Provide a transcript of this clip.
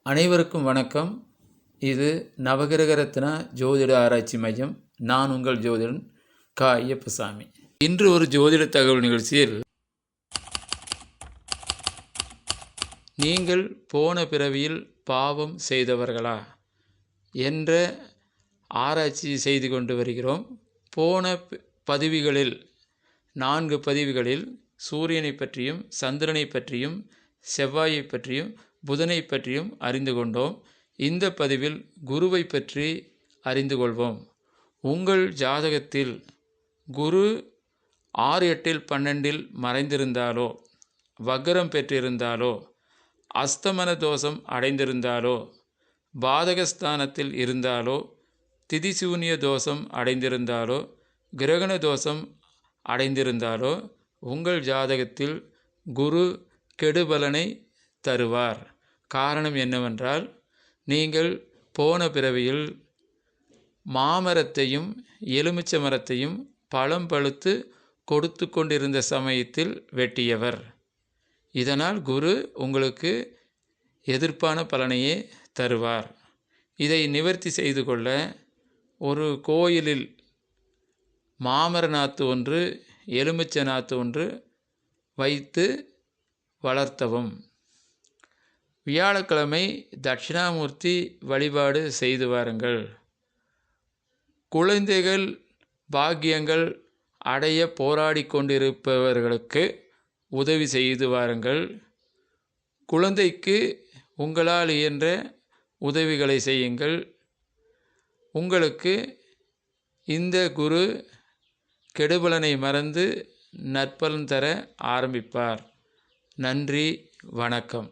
அனைவருக்கும் வணக்கம். இது நவகிரக ரத்னா ஜோதிட ஆராய்ச்சி மையம். நான் உங்கள் ஜோதிடன் கா. ஐயப்பசாமி. இன்று ஒரு ஜோதிட தகவல் நிகழ்ச்சியில் நீங்கள் போன பிறவியில் பாவம் செய்தவர்களா என்ற ஆராய்ச்சி செய்து கொண்டு வருகிறோம். போன பதிவுகளில் 4 பதிவுகளில் சூரியனை பற்றியும் சந்திரனை பற்றியும் செவ்வாயை பற்றியும் புதனை பற்றியும் அறிந்து கொண்டோம். இந்த பதிவில் குருவை பற்றி அறிந்து கொள்வோம். உங்கள் ஜாதகத்தில் குரு 6, 8, 12 மறைந்திருந்தாலோ, வக்ரம் பெற்றிருந்தாலோ, அஸ்தமன தோஷம் அடைந்திருந்தாலோ, பாதகஸ்தானத்தில் இருந்தாலோ, திதிசூன்ய தோஷம் அடைந்திருந்தாலோ, கிரகண தோஷம் அடைந்திருந்தாலோ உங்கள் ஜாதகத்தில் குரு கெடுபலனை தருவார். காரணம் என்னவென்றால், நீங்கள் போன பிறவியில் மாமரத்தையும் எலுமிச்சை மரத்தையும் பழம் பழுத்து கொடுத்து கொண்டிருந்த சமயத்தில் வெட்டியவர். இதனால் குரு உங்களுக்கு எதிர்ப்பான பலனையே தருவார். இதை நிவர்த்தி செய்து கொள்ள ஒரு கோயிலில் மாமர நாற்று ஒன்று, எலுமிச்சை நாற்று ஒன்று வைத்து வளர்த்தவும். வியாழக்கிழமை தட்சிணாமூர்த்தி வழிபாடு செய்து வாருங்கள். குழந்தைகள் பாக்கியங்கள் அடைய போராடி கொண்டிருப்பவர்களுக்கு உதவி செய்து வாருங்கள். குழந்தைக்கு உங்களால் இயன்ற உதவிகளை செய்யுங்கள். உங்களுக்கு இந்த குரு கெடுபலனை மறந்து நற்பலன் தர ஆரம்பிப்பார். நன்றி, வணக்கம்.